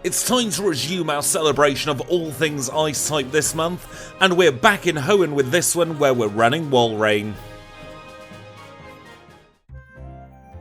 It's time to resume our celebration of all things ice type this month, and we're back in Hoenn with this one where we're running Walrein.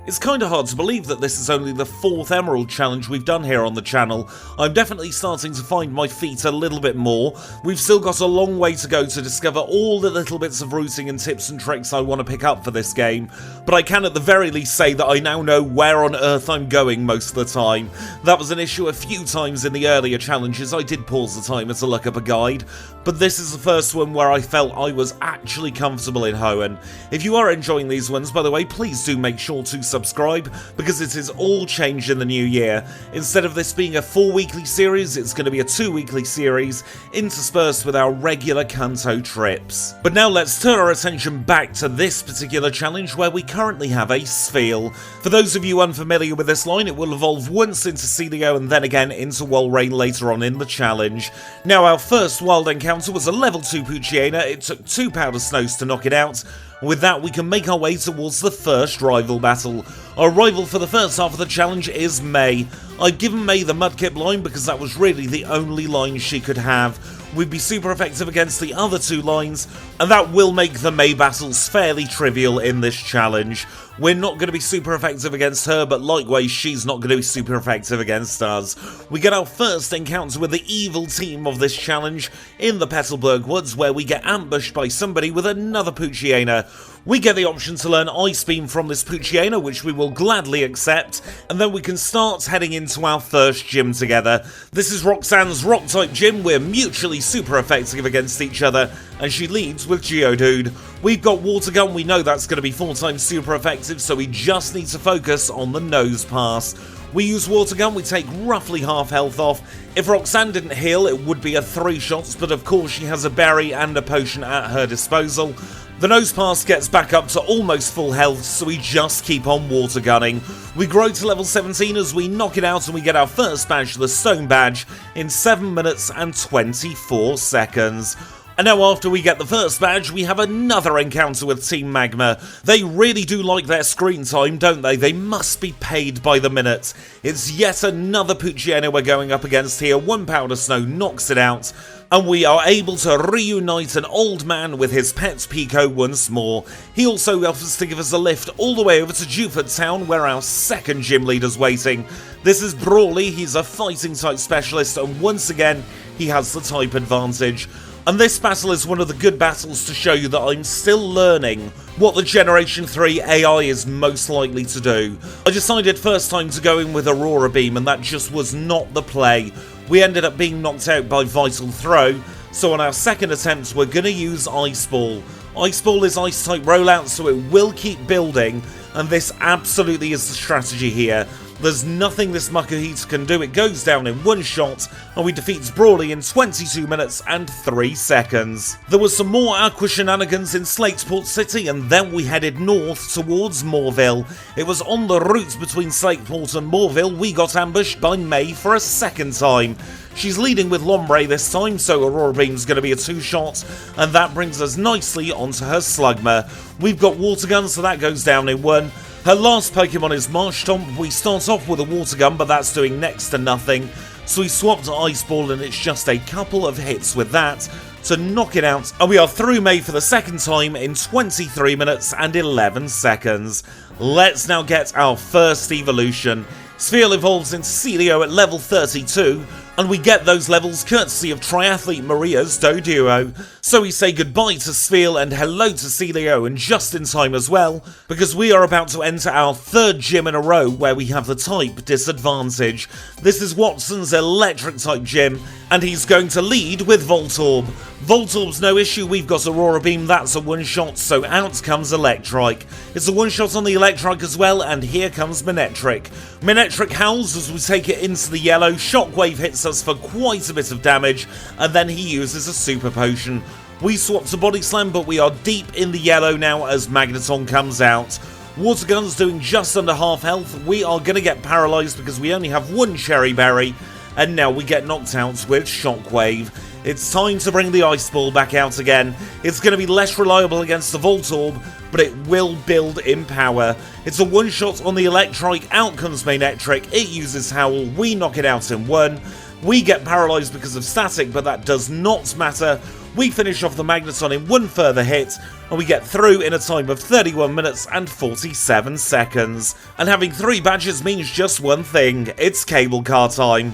It's kinda hard to believe that this is only the 4th Emerald challenge we've done here on the channel. I'm definitely starting to find my feet a little bit more. We've still got a long way to go to discover all the little bits of routing and tips and tricks I want to pick up for this game, but I can at the very least say that I now know where on earth I'm going most of the time. That was an issue a few times in the earlier challenges. I did pause the timer to look up a guide, but this is the first one where I felt I was actually comfortable in Hoenn. If you are enjoying these ones, by the way, please do make sure to subscribe, because it is all changed in the new year. Instead of this being a 4-weekly series, it's going to be a 2-weekly series, interspersed with our regular Kanto trips. But now let's turn our attention back to this particular challenge where we currently have a Spheal. For those of you unfamiliar with this line, it will evolve once into Celio and then again into Walrein later on in the challenge. Now our first wild encounter was a level 2 Poochyena. It took 2 Powder Snows to knock it out. With that, we can make our way towards the first rival battle. Our rival for the first half of the challenge is May. I've given May the Mudkip line because that was really the only line she could have. We'd be super effective against the other 2 lines, and that will make the May battles fairly trivial in this challenge. We're not going to be super effective against her, but likewise she's not going to be super effective against us. We get our first encounter with the evil team of this challenge in the Petalburg Woods, where we get ambushed by somebody with another Poochyena. We get the option to learn Ice Beam from this Poochyena, which we will gladly accept, and then we can start heading into our first gym together. This is Roxanne's Rock-type gym. We're mutually super effective against each other, and she leads with Geodude. We've got Water Gun. We know that's going to be 4 times super effective, so we just need to focus on the Nose Pass. We use Water Gun, we take roughly half health off. If Roxanne didn't heal, it would be a 3 shots, but of course she has a berry and a potion at her disposal. The Nose Pass gets back up to almost full health, so we just keep on Water Gunning. We grow to level 17 as we knock it out and we get our first badge, the Stone Badge, in 7 minutes and 24 seconds. And now after we get the first badge, we have another encounter with Team Magma. They really do like their screen time, don't they? They must be paid by the minute. It's yet another Poochyena we're going up against here. 1 Powder Snow knocks it out, and we are able to reunite an old man with his pet Pico once more. He also offers to give us a lift all the way over to Dewford Town, where our second gym leader's waiting. This is Brawly. He's a fighting type specialist, and once again, he has the type advantage. And this battle is one of the good battles to show you that I'm still learning what the Generation 3 AI is most likely to do. I decided first time to go in with Aurora Beam, and that just was not the play. We ended up being knocked out by Vital Throw, so on our second attempt we're going to use Ice Ball. Ice Ball is Ice type rollout, so it will keep building, and this absolutely is the strategy here. There's nothing this Makuhita can do. It goes down in 1 shot, and we defeat Brawly in 22 minutes and 3 seconds. There was some more Aqua shenanigans in Slateport City, and then we headed north towards Moorville. It was on the route between Slateport and Moorville we got ambushed by May for a second time. She's leading with Lombre this time, so Aurora Beam's going to be a 2-shot, and that brings us nicely onto her Slugma. We've got Water Gun, so that goes down in 1. Her last Pokemon is Marshtomp. We start off with a Water Gun, but that's doing next to nothing. So we swap to Ice Ball, and it's just a couple of hits with that to knock it out. And we are through May for the second time in 23 minutes and 11 seconds. Let's now get our first evolution. Spheal evolves into Celio at level 32, and we get those levels courtesy of Triathlete Maria's Doduo. So we say goodbye to Spheal and hello to Celio, and just in time as well, because we are about to enter our 3rd gym in a row where we have the type disadvantage. This is Watson's electric type gym, and he's going to lead with Voltorb. Voltorb's no issue, we've got Aurora Beam, that's a 1-shot, so out comes Electrike. It's a 1-shot on the Electrike as well, and here comes Manectric. Manectric howls as we take it into the yellow. Shockwave hits us for quite a bit of damage, and then he uses a Super Potion. We swap to Body Slam, but we are deep in the yellow now as Magneton comes out. Water Gun's doing just under half health. We are going to get paralysed because we only have 1 Cherry Berry, and now we get knocked out with Shockwave. It's time to bring the Ice Ball back out again. It's going to be less reliable against the Voltorb, but it will build in power. It's a one-shot on the Electrike, out comes Manectric, it uses Howl, we knock it out in 1. We get paralysed because of static, but that does not matter. We finish off the Magneton in 1 further hit, and we get through in a time of 31 minutes and 47 seconds. And having 3 badges means just one thing, it's cable car time.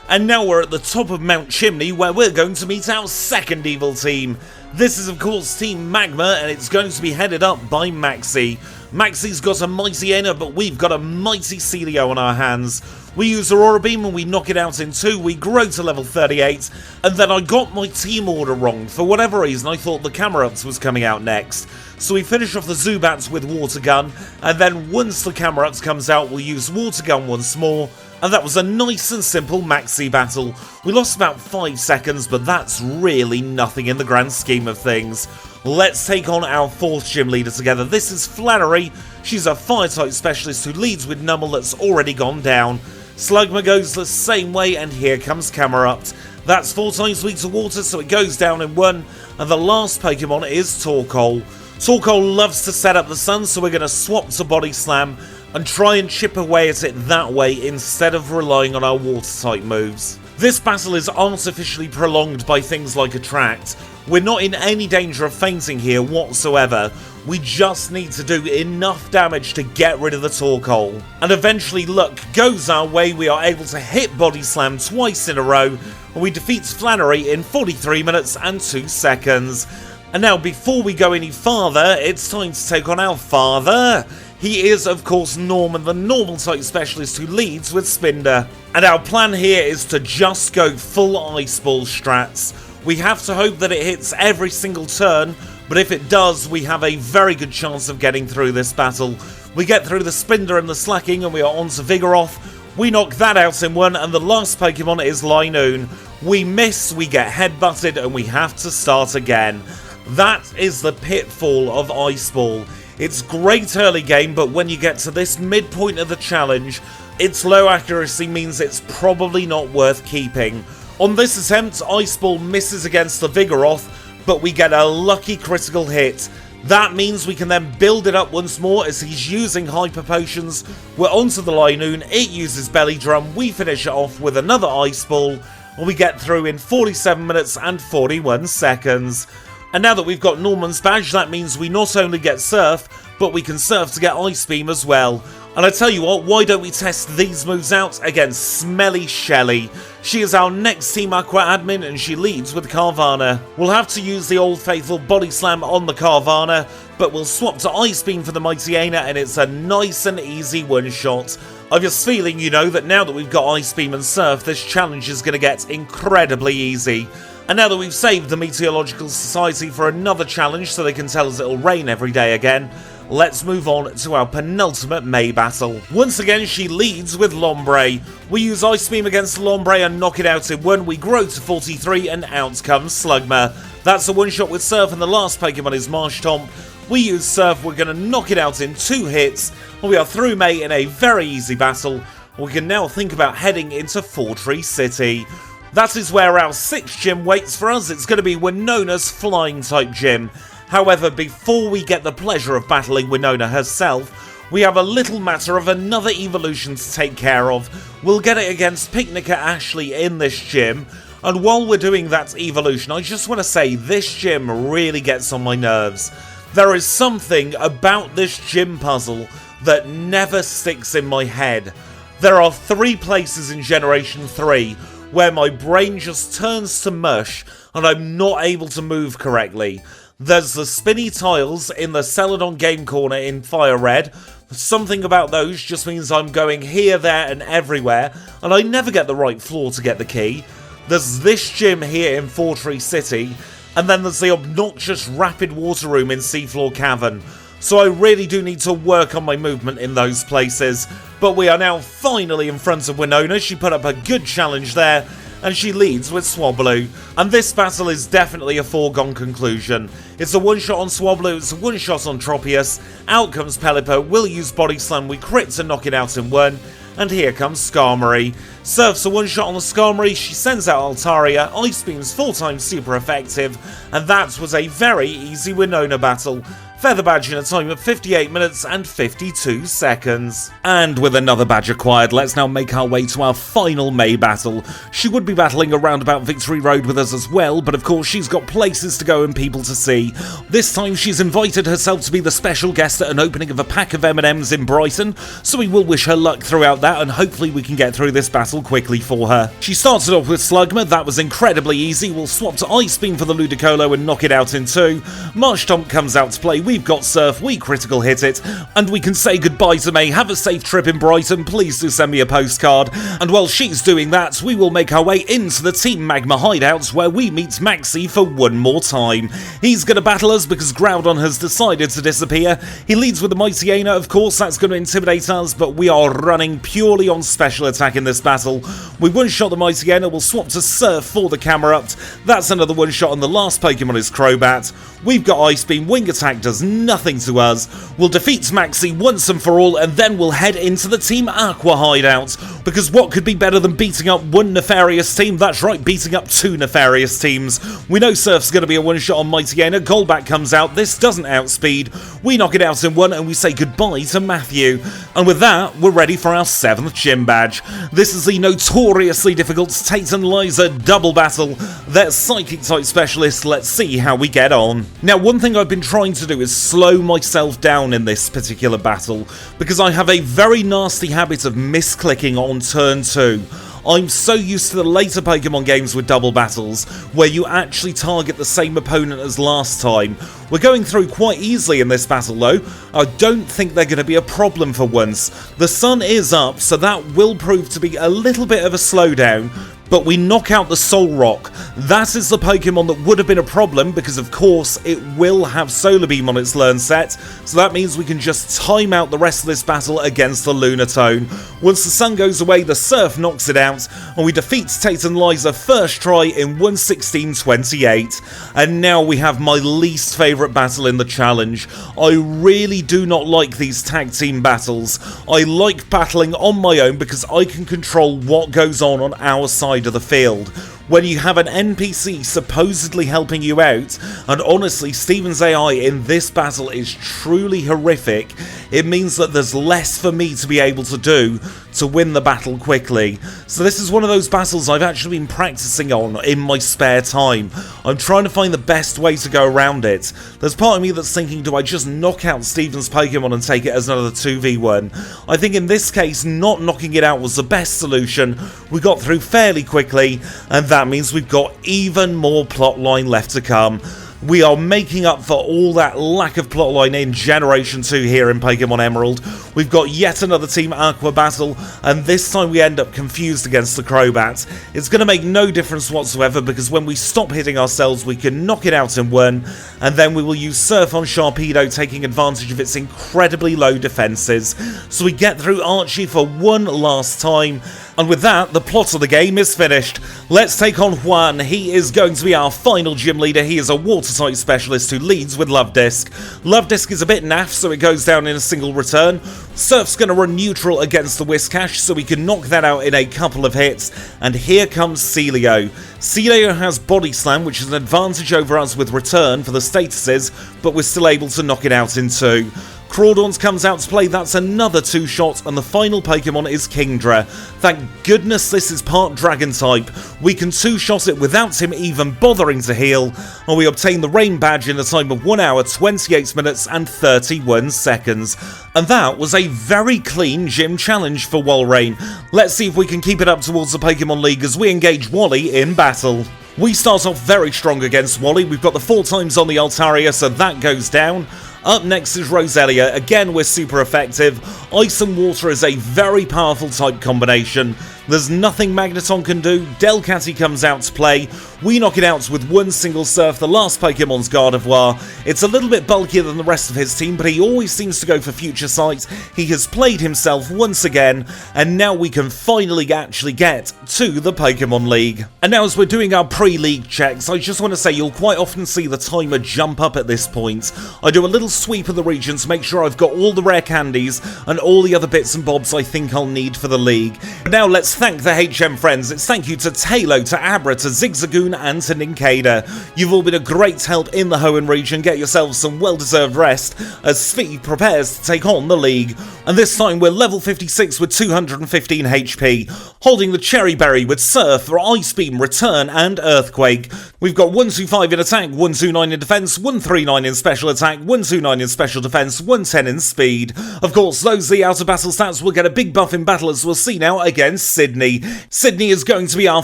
And now we're at the top of Mount Chimney, where we're going to meet our second evil team. This is of course Team Magma, and it's going to be headed up by Maxi. Maxi's got a mighty Aina, but we've got a mighty Celio on our hands. We use Aurora Beam and we knock it out in 2, we grow to level 38, and then I got my team order wrong. For whatever reason, I thought the Camerups was coming out next. So we finish off the Zubats with Water Gun, and then once the Camerups comes out, we'll use Water Gun once more, and that was a nice and simple Maxi battle. We lost about 5 seconds, but that's really nothing in the grand scheme of things. Let's take on our 4th gym leader together. This is Flannery. She's a fire-type specialist who leads with Numel that's already gone down. Slugma goes the same way, and here comes Camerupt. That's 4 times weak to water, so it goes down in 1, and the last Pokemon is Torkoal. Torkoal loves to set up the sun, so we're going to swap to Body Slam and try and chip away at it that way instead of relying on our water-type moves. This battle is artificially prolonged by things like Attract. We're not in any danger of fainting here whatsoever. We just need to do enough damage to get rid of the Torkoal. And eventually luck goes our way, we are able to hit Body Slam twice in a row, and we defeat Flannery in 43 minutes and 2 seconds. And now before we go any farther, it's time to take on our father. He is of course Norman, the normal type specialist who leads with Spinder. And our plan here is to just go full Ice Ball strats. We have to hope that it hits every single turn, but if it does, we have a very good chance of getting through this battle. We get through the Spinder and the Slacking, and we are on to Vigoroth. We knock that out in 1, and the last Pokemon is Linoon. We miss, we get headbutted, and we have to start again. That is the pitfall of Ice Ball. It's great early game, but when you get to this midpoint of the challenge, its low accuracy means it's probably not worth keeping. On this attempt, Ice Ball misses against the Vigoroth, but we get a lucky critical hit. That means we can then build it up once more as he's using Hyper Potions. We're onto the Linoon, it uses Belly Drum, we finish it off with another Ice Ball, and we get through in 47 minutes and 41 seconds. And now that we've got Norman's badge, that means we not only get Surf, but we can Surf to get Ice Beam as well. And I tell you what, why don't we test these moves out against Smelly Shelly? She is our next Team Aqua admin and she leads with Carvana. We'll have to use the old faithful Body Slam on the Carvana, but we'll swap to Ice Beam for the Mighty Aina and it's a nice and easy one-shot. I've just feeling, you know, that now that we've got Ice Beam and Surf, this challenge is going to get incredibly easy. And now that we've saved the Meteorological Society for another challenge so they can tell us it'll rain every day again, let's move on to our penultimate May battle. Once again, she leads with Lombre. We use Ice Beam against Lombre and knock it out in 1. We grow to 43 and out comes Slugma. That's a one-shot with Surf and the last Pokemon is Marshtomp. We use Surf, we're going to knock it out in 2 hits. And we are through May in a very easy battle. We can now think about heading into Fortree City. That is where our 6th gym waits for us. It's going to be Winona's Flying-type gym. However, before we get the pleasure of battling Winona herself, we have a little matter of another evolution to take care of. We'll get it against Picnicker Ashley in this gym, and while we're doing that evolution, I just want to say this gym really gets on my nerves. There is something about this gym puzzle that never sticks in my head. There are 3 places in Generation 3 where my brain just turns to mush and I'm not able to move correctly. There's the spinny tiles in the Celadon Game Corner in Fire Red. Something about those just means I'm going here, there and everywhere, and I never get the right floor to get the key. There's this gym here in Fortree City, and then there's the obnoxious Rapid Water Room in Seafloor Cavern. So I really do need to work on my movement in those places. But we are now finally in front of Winona. She put up a good challenge there, and she leads with Swablu. And this battle is definitely a foregone conclusion. It's a one-shot on Swablu, it's a one-shot on Tropius. Out comes Pelipper, we'll use Body Slam, we crit to knock it out in 1. and here comes Skarmory. Surfs a one-shot on the Skarmory, she sends out Altaria, Ice Beam's 4x super effective, and that was a very easy Winona battle. Feather Badge in a time of 58 minutes and 52 seconds. And with another badge acquired, let's now make our way to our final May battle. She would be battling around about Victory Road with us as well, but of course she's got places to go and people to see. This time she's invited herself to be the special guest at an opening of a pack of M&Ms in Brighton, so we will wish her luck throughout that, and hopefully we can get through this battle quickly for her. She started off with Slugma, that was incredibly easy. We'll swap to Ice Beam for the Ludicolo and knock it out in 2. Marshtomp comes out to play. We've got Surf, we critical hit it, and we can say goodbye to May. Have a safe trip in Brighton, please do send me a postcard. And while she's doing that, we will make our way into the Team Magma hideouts where we meet Maxi for one more time. He's going to battle us because Groudon has decided to disappear. He leads with the Mightyena, of course, that's going to intimidate us, but we are running purely on special attack in this battle. We one-shot the Mightyena, we'll swap to Surf for the Camerupt. That's another one-shot, and the last Pokemon is Crobat. We've got Ice Beam, Wing Attack does nothing to us. We'll defeat Maxi once and for all, and then we'll head into the Team Aqua hideout, because what could be better than beating up one nefarious team? That's right, beating up two nefarious teams. We know Surf's going to be a one-shot on Mightyena, Golbat comes out, this doesn't outspeed, we knock it out in 1 and we say goodbye to Matthew. And with that, we're ready for our 7th gym badge. This is the notoriously difficult Tate and Liza double battle. They're Psychic type specialists, let's see how we get on. Now, one thing I've been trying to do is slow myself down in this particular battle, because I have a very nasty habit of misclicking on turn 2. I'm so used to the later Pokemon games with double battles, where you actually target the same opponent as last time. We're going through quite easily in this battle though. I don't think they're going to be a problem for once. The sun is up, so that will prove to be a little bit of a slowdown, but we knock out the Solrock. That is the Pokemon that would have been a problem because of course it will have Solar Beam on its learn set, so that means we can just time out the rest of this battle against the Lunatone. Once the sun goes away, the Surf knocks it out, and we defeat Tate and Liza first try in 1:16:28. And now we have my least favourite battle in the challenge. I really do not like these tag team battles. I like battling on my own because I can control what goes on our side of the field. When you have an NPC supposedly helping you out, and honestly Steven's AI in this battle is truly horrific, it means that there's less for me to be able to do to win the battle quickly. So this is one of those battles I've actually been practicing on in my spare time. I'm trying to find the best way to go around it. There's part of me that's thinking, do I just knock out Steven's Pokemon and take it as another 2v1? I think in this case not knocking it out was the best solution. We got through fairly quickly, and that means we've got even more plotline left to come. We are making up for all that lack of plotline in Generation 2 here in Pokemon Emerald. We've got yet another Team Aqua battle, and this time we end up confused against the Crobat. It's going to make no difference whatsoever because when we stop hitting ourselves we can knock it out in 1, and then we will use Surf on Sharpedo, taking advantage of its incredibly low defences. So we get through Archie for one last time, and with that, the plot of the game is finished. Let's take on Juan. He is going to be our final gym leader. He is a water-type specialist who leads with Love Disc. Love Disc is a bit naff, so it goes down in a single return. Surf's going to run neutral against the Whiscash, so we can knock that out in a couple of hits. And here comes Celio. Celio has Body Slam, which is an advantage over us with return for the statuses, but we're still able to knock it out in 2. Crawdauns comes out to play, that's another 2-shot, and the final Pokemon is Kingdra. Thank goodness this is part Dragon type. We can 2-shot it without him even bothering to heal, and we obtain the Rain Badge in a time of 1 hour, 28 minutes and 31 seconds. And that was a very clean gym challenge for Walrein. Let's see if we can keep it up towards the Pokemon League as we engage Wally in battle. We start off very strong against Wally. We've got the 4 times on the Altaria, so that goes down. Up next is Roselia. Again, we're super effective. Ice and Water is a very powerful type combination. There's nothing Magneton can do. Delcatty comes out to play. We knock it out with one single Surf, the last Pokemon's Gardevoir. It's a little bit bulkier than the rest of his team, but he always seems to go for Future Sight. He has played himself once again, and now we can finally actually get to the Pokemon League. And now as we're doing our pre-league checks, I just want to say you'll quite often see the timer jump up at this point. I do a little sweep of the region to make sure I've got all the rare candies, and all the other bits and bobs I think I'll need for the league. But now let's thank the HM friends. It's thank you to Talo, to Abra, to Zigzagoon and to Ninkada. You've all been a great help in the Hoenn region. Get yourselves some well-deserved rest as Svi prepares to take on the league. And this time we're level 56 with 215 HP, holding the Cherry Berry with Surf, Ice Beam, Return and Earthquake. We've got 125 in attack, 129 in defense, 139 in special attack, 129 in special defense, 110 in speed. Of course, those are the outer battle stats. Will get a big buff in battle, as we'll see now against Sydney. Sydney is going to be our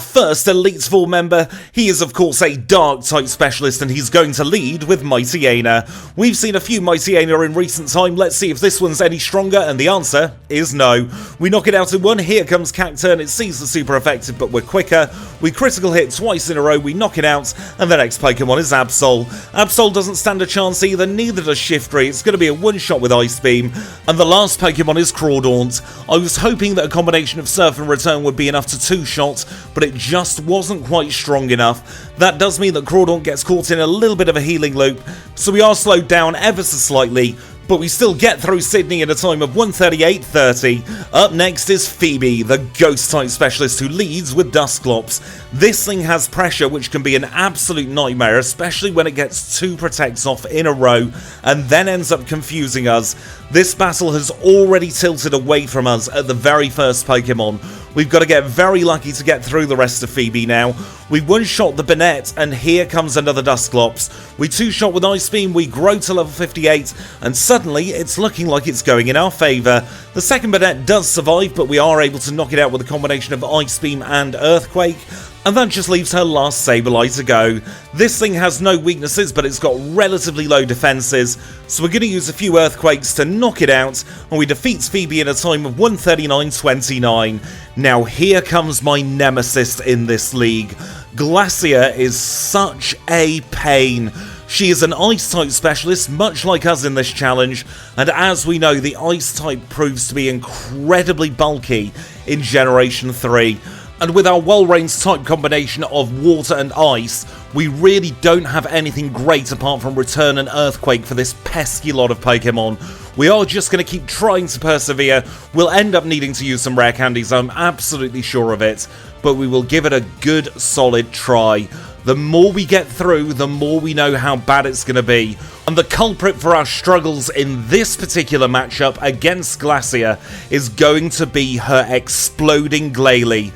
first Elite Four member. He is of course a dark type specialist and he's going to lead with Mighty Aina. We've seen a few Mighty Aina in recent time. Let's see if this one's any stronger, and the answer is no. We knock it out in one. Here comes Cacturn. It sees the super effective, but we're quicker. We critical hit twice in a row, we knock it out, and the next Pokemon is Absol. Absol doesn't stand a chance either, neither does Shiftry. It's going to be a one-shot with Ice Beam. And the last Pokemon is Crawdaunt. I was hoping that a combination of Surf and Return would be enough to two-shot, but it just wasn't quite strong enough. That does mean that Crawdaunt gets caught in a little bit of a healing loop, so we are slowed down ever so slightly, but we still get through Sydney in a time of 138.30. Up next is Phoebe, the Ghost-type specialist who leads with Dusclops. This thing has pressure, which can be an absolute nightmare, especially when it gets two protects off in a row and then ends up confusing us. This battle has already tilted away from us at the very first Pokemon. We've got to get very lucky to get through the rest of Phoebe now. We one-shot the Banette, and here comes another Dusclops. We two-shot with Ice Beam, we grow to level 58, and suddenly it's looking like it's going in our favour. The second Banette does survive, but we are able to knock it out with a combination of Ice Beam and Earthquake. And that just leaves her last Sableye to go. This thing has no weaknesses, but it's got relatively low defences, so we're going to use a few Earthquakes to knock it out, and we defeat Phoebe in a time of 139.29. Now here comes my nemesis in this league. Glacia is such a pain. She is an Ice-type specialist, much like us in this challenge, and as we know, the Ice-type proves to be incredibly bulky in Generation 3. And with our Walrein's type combination of water and ice, we really don't have anything great apart from Return and Earthquake for this pesky lot of Pokemon. We are just going to keep trying to persevere. We'll end up needing to use some rare candies, I'm absolutely sure of it, but we will give it a good solid try. The more we get through, the more we know how bad it's going to be. And the culprit for our struggles in this particular matchup against Glacia is going to be her exploding Glalie.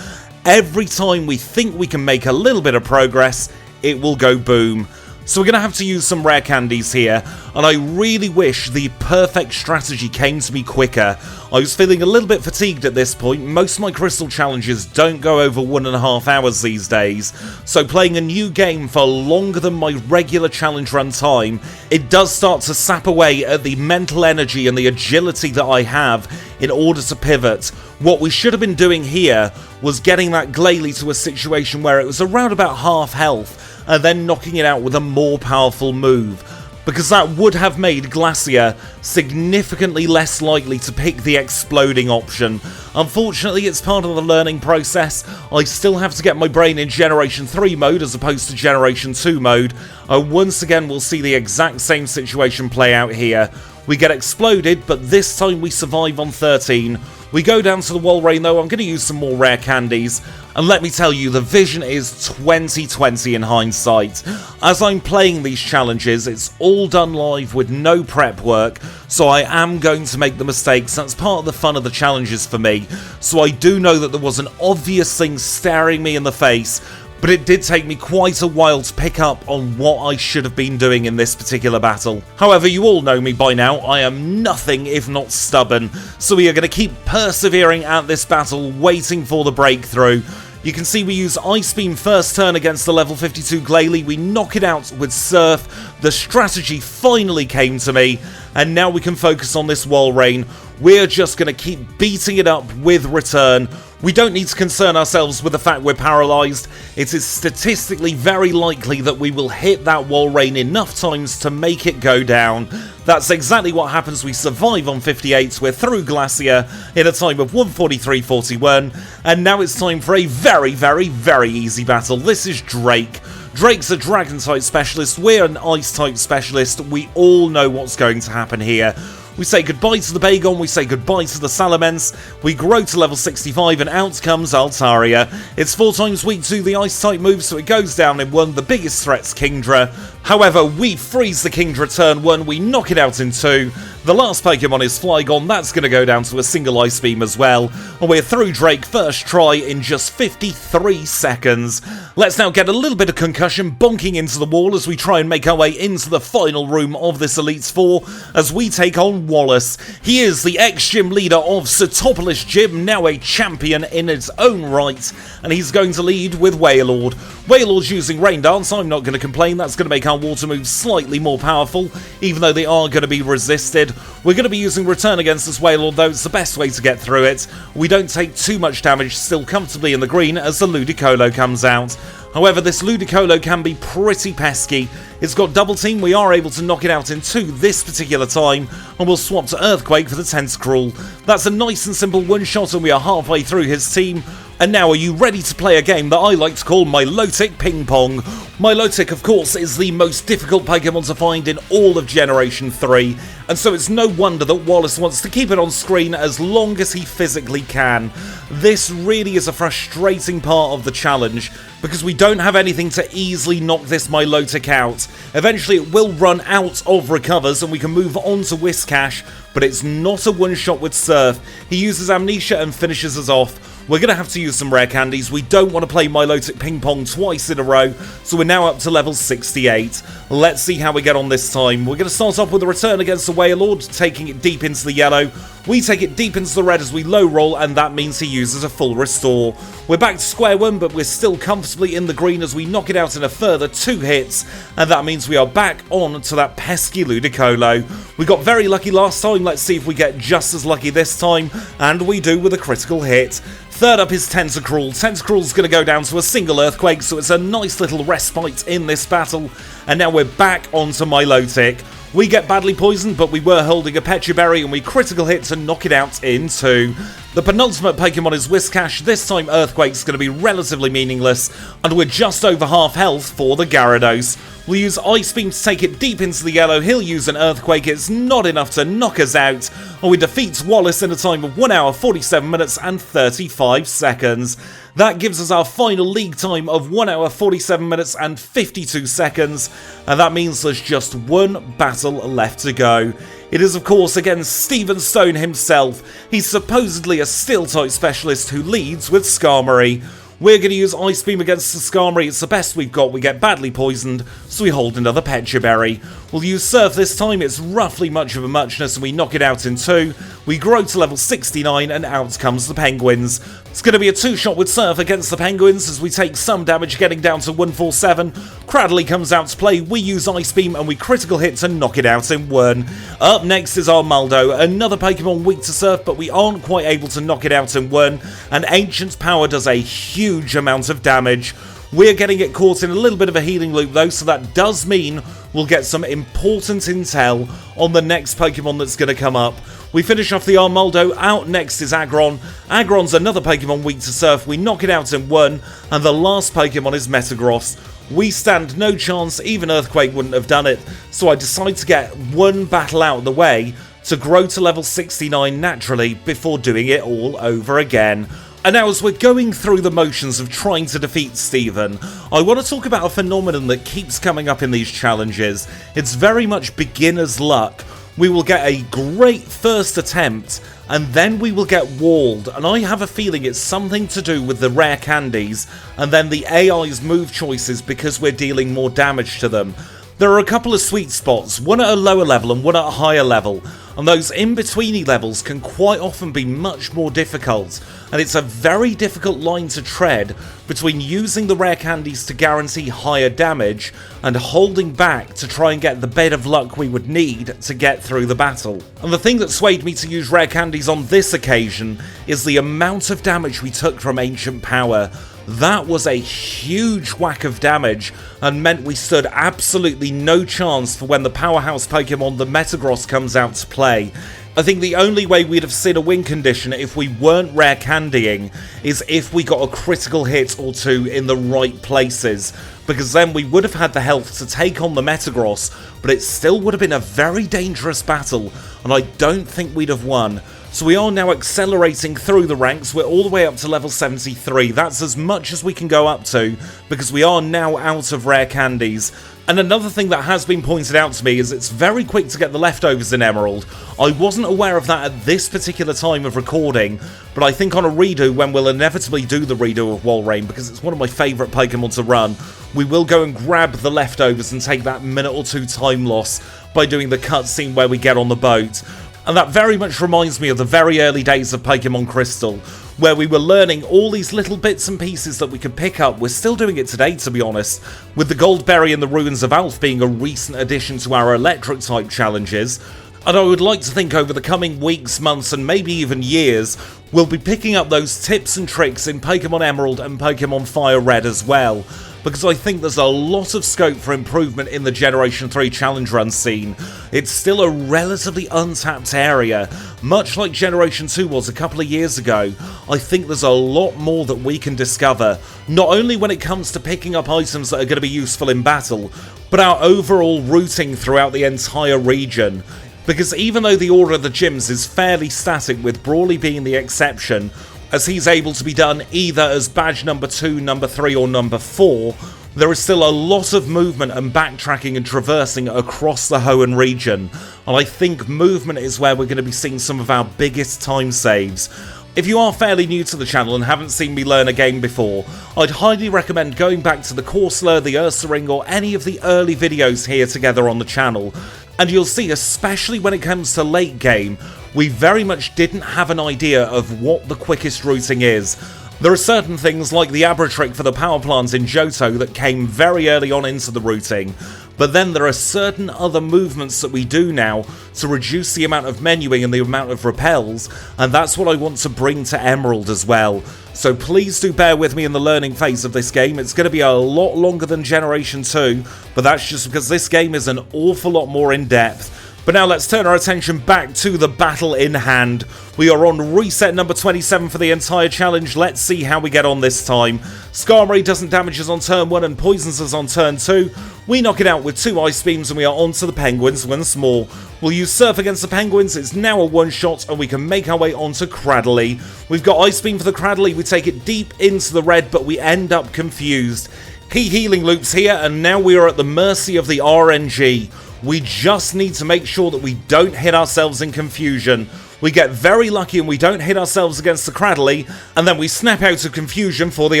Every time we think we can make a little bit of progress, it will go boom. So we're going to have to use some rare candies here, and I really wish the perfect strategy came to me quicker. I was feeling a little bit fatigued at this point. Most of my crystal challenges don't go over 1.5 hours these days, so playing a new game for longer than my regular challenge run time, it does start to sap away at the mental energy and the agility that I have in order to pivot. What we should have been doing here was getting that Glalie to a situation where it was around about half health, and then knocking it out with a more powerful move, because that would have made Glacia significantly less likely to pick the exploding option. Unfortunately, it's part of the learning process. I still have to get my brain in Generation 3 mode as opposed to Generation 2 mode. Once again, we'll see the exact same situation play out here. We get exploded, but this time we survive on 13. We go down to the Walrein though. I'm going to use some more rare candies, and let me tell you, the vision is 20/20 in hindsight. As I'm playing these challenges, it's all done live with no prep work, so I am going to make the mistakes. That's part of the fun of the challenges for me. So I do know that there was an obvious thing staring me in the face, but it did take me quite a while to pick up on what I should have been doing in this particular battle. However, you all know me by now, I am nothing if not stubborn, so we are going to keep persevering at this battle, waiting for the breakthrough. You can see we use Ice Beam first turn against the level 52 Glalie, we knock it out with Surf, the strategy finally came to me, and now we can focus on this Walrein. We're just going to keep beating it up with Return. We don't need to concern ourselves with the fact we're paralysed. It is statistically very likely that we will hit that Walrein enough times to make it go down. That's exactly what happens. We survive on 58, we're through Glacia in a time of 143.41, and now it's time for a very, very, very easy battle. This is Drake. Drake's a Dragon-type specialist, we're an Ice-type specialist, we all know what's going to happen here. We say goodbye to the Bagon, we say goodbye to the Salamence, we grow to level 65 and out comes Altaria. It's 4 times weak to the Ice type move, so it goes down in 1, the biggest threat's Kingdra. However, we freeze the Kingdra turn 1, we knock it out in 2. The last Pokemon is Flygon, that's going to go down to a single Ice Beam as well. And we're through Drake first try in just 53 seconds. Let's now get a little bit of concussion bonking into the wall as we try and make our way into the final room of this Elite Four as we take on Wallace. He is the ex-gym leader of Setopolis Gym, now a champion in its own right, and he's going to lead with Wailord. Wailord's using Rain Dance, I'm not going to complain, that's going to make our water moves slightly more powerful, even though they are going to be resisted. We're going to be using Return against this Wailord though, it's the best way to get through it. We don't take too much damage, still comfortably in the green as the Ludicolo comes out. However, this Ludicolo can be pretty pesky. It's got Double Team, we are able to knock it out in 2 this particular time, and we'll swap to Earthquake for the Tentacruel. That's a nice and simple one-shot and we are halfway through his team. And now are you ready to play a game that I like to call Milotic Ping Pong? Milotic, of course, is the most difficult Pokemon to find in all of Generation 3, and so it's no wonder that Wallace wants to keep it on screen as long as he physically can. This really is a frustrating part of the challenge, because we don't have anything to easily knock this Milotic out. Eventually it will run out of recovers and we can move on to Whiscash, but it's not a one-shot with Surf. He uses Amnesia and finishes us off. We're going to have to use some rare candies. We don't want to play Milotic Ping Pong twice in a row, so we're now up to level 68. Let's see how we get on this time. We're going to start off with a Return against the Wailord, taking it deep into the yellow. We take it deep into the red as we low roll, and that means he uses a full restore. We're back to square one, but we're still comfortably in the green as we knock it out in a further 2 hits, and that means we are back on to that pesky Ludicolo. We got very lucky last time, let's see if we get just as lucky this time, and we do with a critical hit. Third up is Tentacruel. Tentacruel's going to go down to a single Earthquake, so it's a nice little respite in this battle, and now we're back onto Milotic. We get badly poisoned, but we were holding a Pecha Berry and we critical hit to knock it out in 2. The penultimate Pokemon is Whiscash. This time Earthquake's going to be relatively meaningless, and we're just over half health for the Gyarados. We'll use Ice Beam to take it deep into the yellow, he'll use an Earthquake, it's not enough to knock us out, and we defeat Wallace in a time of 1 hour, 47 minutes and 35 seconds. That gives us our final league time of 1 hour, 47 minutes and 52 seconds, and that means there's just 1 battle left to go. It is of course against Stephen Stone himself. He's supposedly a Steel-type specialist who leads with Skarmory. We're going to use Ice Beam against the Skarmory, it's the best we've got, we get badly poisoned, so we hold another Pecha Berry. We'll use Surf this time, it's roughly much of a muchness and we knock it out in 2. We grow to level 69 and out comes the Penguins. It's going to be a 2-shot with Surf against the Penguins as we take some damage getting down to 147. Cradley comes out to play, we use Ice Beam and we critical hit to knock it out in 1. Up next is Armaldo, another Pokemon weak to Surf but we aren't quite able to knock it out in 1, and Ancient's Power does a huge amount of damage. We're getting it caught in a little bit of a healing loop though, so that does mean we'll get some important intel on the next Pokemon that's going to come up. We finish off the Armaldo, out next is Aggron. Aggron's another Pokemon weak to Surf, we knock it out in 1, and the last Pokemon is Metagross. We stand no chance, even Earthquake wouldn't have done it, so I decide to get 1 battle out of the way to grow to level 69 naturally before doing it all over again. And now as we're going through the motions of trying to defeat Stephen, I want to talk about a phenomenon that keeps coming up in these challenges. It's very much beginner's luck. We will get a great first attempt, and then we will get walled, and I have a feeling it's something to do with the rare candies, and then the AI's move choices because we're dealing more damage to them. There are a couple of sweet spots, one at a lower level and one at a higher level, and those in-betweeny levels can quite often be much more difficult, and it's a very difficult line to tread between using the rare candies to guarantee higher damage and holding back to try and get the bit of luck we would need to get through the battle. And the thing that swayed me to use rare candies on this occasion is the amount of damage we took from Ancient Power. That was a huge whack of damage and meant we stood absolutely no chance for when the powerhouse Pokemon, the Metagross, comes out to play. I think the only way we'd have seen a win condition if we weren't rare candying is if we got a critical hit or two in the right places, because then we would have had the health to take on the Metagross, but it still would have been a very dangerous battle, and I don't think we'd have won. So we are now accelerating through the ranks. We're all the way up to level 73. That's as much as we can go up to, because we are now out of rare candies. And another thing that has been pointed out to me is it's very quick to get the leftovers in Emerald. I wasn't aware of that at this particular time of recording, but I think on a redo, when we'll inevitably do the redo of Walrein, because it's one of my favourite Pokemon to run, we will go and grab the leftovers and take that minute or two time loss by doing the cutscene where we get on the boat. And that very much reminds me of the very early days of Pokemon Crystal, where we were learning all these little bits and pieces that we could pick up. We're still doing it today, to be honest, with the Goldberry and the Ruins of Alph being a recent addition to our Electric-type challenges. And I would like to think over the coming weeks, months, and maybe even years, we'll be picking up those tips and tricks in Pokemon Emerald and Pokemon Fire Red as well, because I think there's a lot of scope for improvement in the Generation 3 Challenge Run scene. It's still a relatively untapped area, much like Generation 2 was a couple of years ago. I think there's a lot more that we can discover, not only when it comes to picking up items that are going to be useful in battle, but our overall routing throughout the entire region. Because even though the order of the gyms is fairly static, with Brawley being the exception, as he's able to be done either as badge number 2, number 3 or number 4, there is still a lot of movement and backtracking and traversing across the Hoenn region, and I think movement is where we're going to be seeing some of our biggest time saves. If you are fairly new to the channel and haven't seen me learn a game before, I'd highly recommend going back to the Corsola, the Ursaring, or any of the early videos here together on the channel, and you'll see, especially when it comes to late game, we very much didn't have an idea of what the quickest routing is. There are certain things like the Abratrick for the power plant in Johto that came very early on into the routing, but then there are certain other movements that we do now to reduce the amount of menuing and the amount of repels, and that's what I want to bring to Emerald as well. So please do bear with me in the learning phase of this game. It's going to be a lot longer than Generation 2, but that's just because this game is an awful lot more in depth. But now let's turn our attention back to the battle in hand. We are on reset number 27 for the entire challenge. Let's see how we get on this time. Skarmory doesn't damage us on turn 1 and poisons us on turn 2. We knock it out with 2 Ice Beams and we are on to the Penguins once more. We'll use Surf against the Penguins. It's now a one-shot and we can make our way onto Cradley. We've got Ice Beam for the Cradley. We take it deep into the red, but we end up confused. He healing loops here, and now we are at the mercy of the RNG. We just need to make sure that we don't hit ourselves in confusion. We get very lucky and we don't hit ourselves against the Cradley, and then we snap out of confusion for the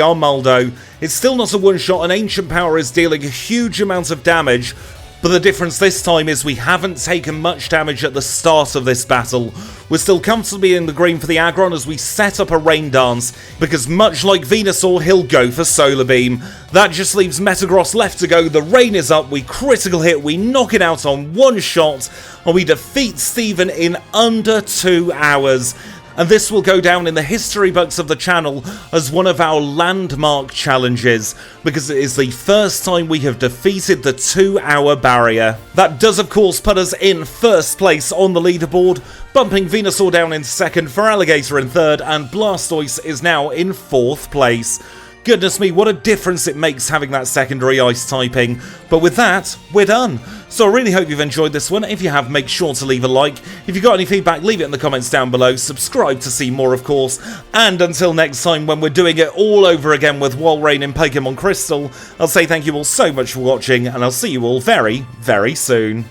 Armaldo. It's still not a one-shot, and Ancient Power is dealing a huge amount of damage, but the difference this time is we haven't taken much damage at the start of this battle. We're still comfortably in the green for the Aggron as we set up a Rain Dance, because much like Venusaur, he'll go for Solar Beam. That just leaves Metagross left to go. The rain is up, we critical hit, we knock it out on one shot, and we defeat Steven in under 2 hours. And this will go down in the history books of the channel as one of our landmark challenges, because it is the first time we have defeated the 2-hour barrier. That does of course put us in first place on the leaderboard, bumping Venusaur down in second, for Alligator in third, and Blastoise is now in 4th place. Goodness me, what a difference it makes having that secondary ice typing. But with that, we're done. So I really hope you've enjoyed this one. If you have, make sure to leave a like. If you've got any feedback, leave it in the comments down below. Subscribe to see more, of course. And until next time, when we're doing it all over again with Walrein in Pokemon Crystal, I'll say thank you all so much for watching, and I'll see you all very, very soon.